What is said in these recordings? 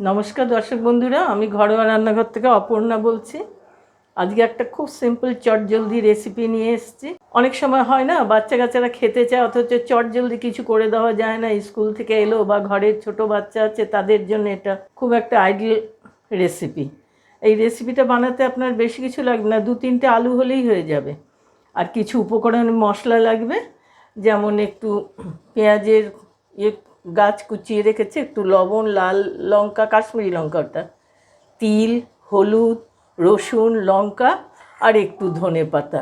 নমস্কার দর্শক বন্ধুরা, আমি ঘরোয়া রান্নাঘর থেকে অপর্ণা বলছি। আজকে একটা খুব সিম্পল চটজলদি রেসিপি নিয়ে এসেছি। অনেক সময় হয় না, বাচ্চা কাচ্চারা খেতে চায় অথচ চটজলদি কিছু করে দেওয়া যায় না। স্কুল থেকে এলো বা ঘরের ছোট বাচ্চা আছে, তাদের জন্য এটা খুব একটা আইডিয়াল রেসিপি। এই রেসিপিটা বানাতে আপনার বেশি কিছু লাগবে না, 2-3টে আলু হলেই হয়ে যাবে। আর কিছু উপকরণ মশলা লাগবে, যেমন একটু পেঁয়াজের গাছ কুচিয়ে রেখেছি, একটু লবণ, লাল লঙ্কা, কাশ্মীরি লঙ্কাটা, তিল, হলুদ, রসুন, লঙ্কা আর একটু ধনে পাতা।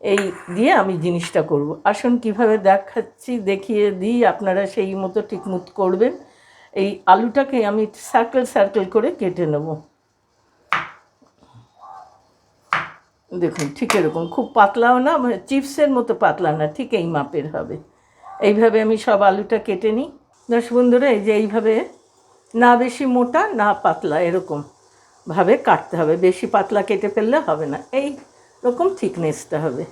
এই দিয়ে আমি জিনিসটা করব। আসুন কিভাবে দেখাচ্ছি দেখিয়ে দিই, আপনারা সেই মতো ঠিকমতো করবেন। এই আলুটাকে আমি সার্কেল করে কেটে নেব। দেখুন ঠিক এরকম, খুব পাতলাও না, চিপসের মতো পাতলা না, ঠিক এই মাপের হবে। এইভাবে আমি সব আলুটা কেটে নিই। দর্শক বন্ধুরা, এই যে এইভাবে, না বেশি মোটা না পাতলা, এরকমভাবে কাটতে হবে। বেশি পাতলা কেটে ফেললে হবে না, এই রকম থিকনেসটা হবে।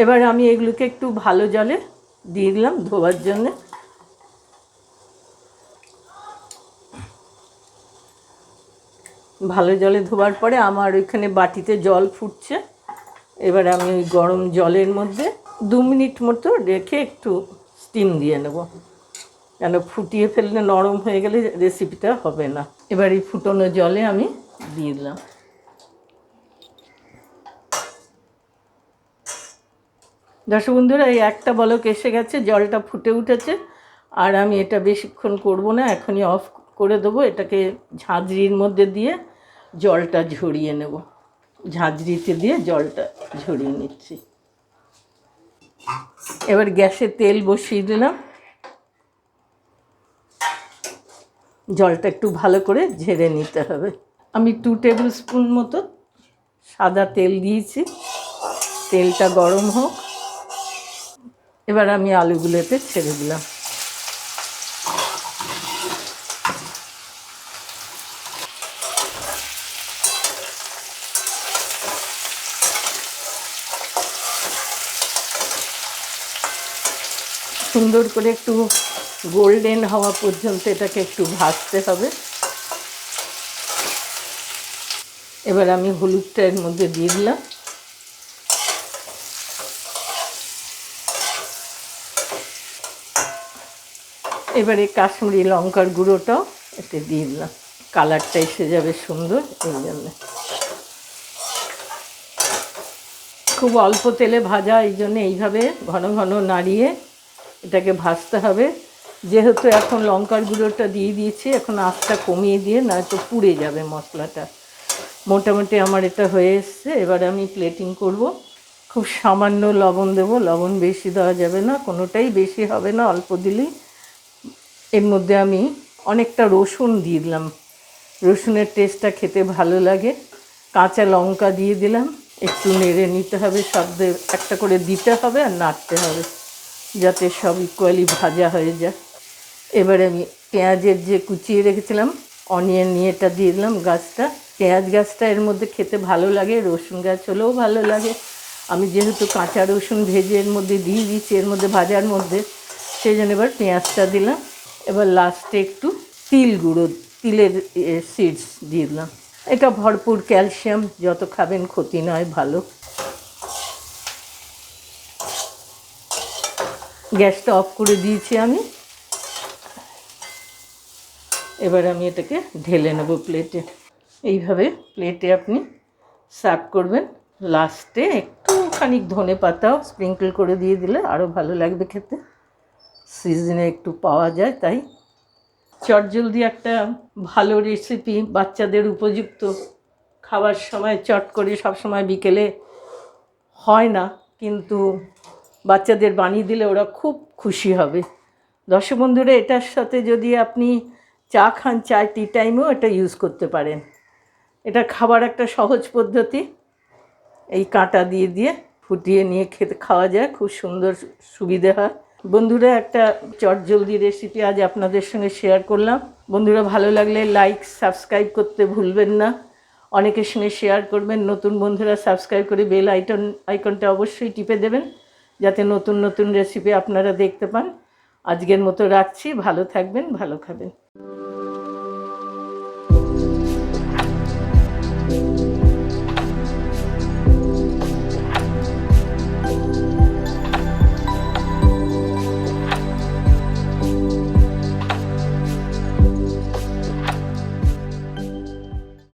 এবার আমি এগুলোকে একটু ভালো জলে দিয়ে দিলাম ধোয়ার জন্যে। ভালো জলে ধোয়ার পরে আমার ওইখানে বাটিতে জল ফুটছে। এবার আমি ওই গরম জলের মধ্যে 2 মিনিট মতো রেখে একটু স্টিম দিয়ে নেব, কেন ফুটিয়ে ফেললে নরম হয়ে গেলে রেসিপিটা হবে না। এবার এই ফুটনো জলে আমি দিয়ে দিলাম। দর্শক বন্ধুরা, এই একটা বলক এসে গেছে, জলটা ফুটে উঠেছে। আর আমি এটা বেশিক্ষণ করব না, এখনই অফ করে দেবো। এটাকে ঝাঁঝরির মধ্যে দিয়ে জলটা ঝরিয়ে নেব। ঝাঁঝরিতে দিয়ে জলটা ঝরিয়ে নিচ্ছি। এবার গ্যাসে তেল বসিয়ে দিলাম, জলটা একটু ভালো করে ঝেড়ে নিতে হবে। আমি 2 টেবিল স্পুন মতো সাদা তেল দিয়েছি, তেলটা গরম হোক। এবার আমি আলুগুলোতে ছেড়ে দিলাম। সুন্দর করে একটু গোল্ডেন হওয়া পর্যন্ত এটাকে একটু ভাজতে হবে। এবার আমি হলুদটা এর মধ্যে দিয়ে দিলাম। এবারে কাশ্মীরি লঙ্কার গুঁড়োটাও এতে দিয়ে দিলাম, কালারটা এসে যাবে সুন্দর। এই জন্য খুব অল্প তেলে ভাজা, এই জন্য এইভাবে ঘন ঘন নাড়িয়ে এটাকে ভাজতে হবে। যেহেতু এখন লঙ্কার গুঁড়োটা দিয়ে দিয়েছি, এখন আঁচটা কমিয়ে দিয়ে, নয়তো পুড়ে যাবে মশলাটা। মোটামুটি আমার এটা হয়ে এসছে। এবার আমি প্লেটিং করব। খুব সামান্য লবণ দেবো, লবণ বেশি দেওয়া যাবে না, কোনোটাই বেশি হবে না, অল্প দিলেই। এর মধ্যে আমি অনেকটা রসুন দিয়ে দিলাম, রসুনের টেস্টটা খেতে ভালো লাগে। কাঁচা লঙ্কা দিয়ে দিলাম, একটু নেড়ে নিতে হবে। সব একটা করে দিতে হবে আর নাড়তে হবে, যাতে সব ইকুয়ালি ভাজা হয়ে যায়। এবারে আমি পেঁয়াজের যে কুচিয়ে রেখেছিলাম অনিয়ন নিয়ে এটা দিয়ে দিলাম। গাছটা, পেঁয়াজ গাছটা এর মধ্যে খেতে ভালো লাগে, রসুন গাছ হলেও ভালো লাগে। আমি যেহেতু কাঁচা রসুন ভেজে এর মধ্যে দিয়ে দিচ্ছি, এর মধ্যে ভাজার মধ্যে, সেই জন্য এবার পেঁয়াজটা দিলাম। এবার লাস্টে একটু তিল গুঁড়ো, তিলের সিডস দিয়ে দিলাম। এটা ভরপুর ক্যালসিয়াম, যত খাবেন ক্ষতি নয়, ভালো। গ্যাসটা অফ করে দিয়েছি আমি। এবার আমি এটাকে ঢেলে নেব প্লেটে। এইভাবে প্লেটে আপনি সার্ভ করবেন। লাস্টে একটুখানি ধনে পাতাও স্প্রিঙ্কল করে দিয়ে দিলে আরও ভালো লাগবে খেতে। সিজনে একটু পাওয়া যায় তাই। চটজলদি একটা ভালো রেসিপি, বাচ্চাদের উপযুক্ত। খাবার সময় চট করে সবসময় বিকেলে হয় না, কিন্তু বাচ্চাদের বানিয়ে দিলে ওরা খুব খুশি হবে। দর্শক বন্ধুরা, এটার সাথে যদি আপনি চা খান, চায় টি টাইমেও এটা ইউজ করতে পারেন। এটা খাবার একটা সহজ পদ্ধতি। এই কাঁটা দিয়ে দিয়ে ফুটিয়ে নিয়ে খেতে খাওয়া যায়, খুব সুন্দর সুবিধে হয়। বন্ধুরা, একটা চটজলদি রেসিপি আজ আপনাদের সঙ্গে শেয়ার করলাম। বন্ধুরা, ভালো লাগলে লাইক সাবস্ক্রাইব করতে ভুলবেন না, অনেকের সঙ্গে শেয়ার করবেন। নতুন বন্ধুরা সাবস্ক্রাইব করে বেল আইকনটা অবশ্যই টিপে দেবেন, যাতে নতুন নতুন রেসিপি আপনারা দেখতে পান। আজকের মতো রাখছি, ভালো থাকবেন, ভালো খাবেন।